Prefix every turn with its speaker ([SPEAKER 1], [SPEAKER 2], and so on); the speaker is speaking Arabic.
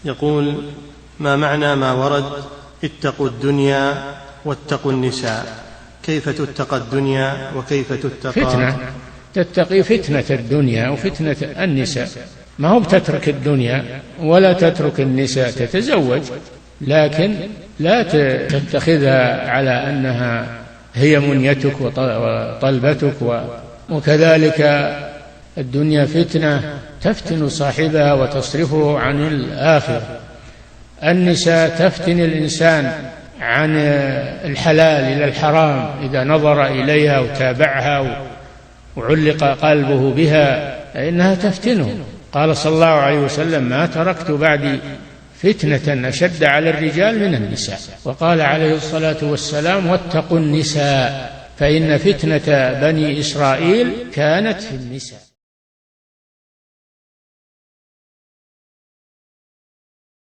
[SPEAKER 1] يقول: ما معنى ما ورد اتقوا الدنيا واتقوا النساء؟ كيف تتقى الدنيا وكيف تتقى؟
[SPEAKER 2] تتقي فتنة الدنيا وفتنة النساء. ما هو بتترك الدنيا ولا تترك النساء، تتزوج، لكن لا تتخذها على أنها هي منيتك وطلبتك. وكذلك الدنيا فتنة تفتن صاحبها وتصرفه عن الآخرة. النساء تفتن الإنسان عن الحلال إلى الحرام إذا نظر إليها وتابعها وعلق قلبه بها فإنها تفتنه. قال صلى الله عليه وسلم: ما تركت بعدي فتنة أشد على الرجال من النساء. وقال عليه الصلاة والسلام: واتقوا النساء فإن فتنة بني إسرائيل كانت في النساء.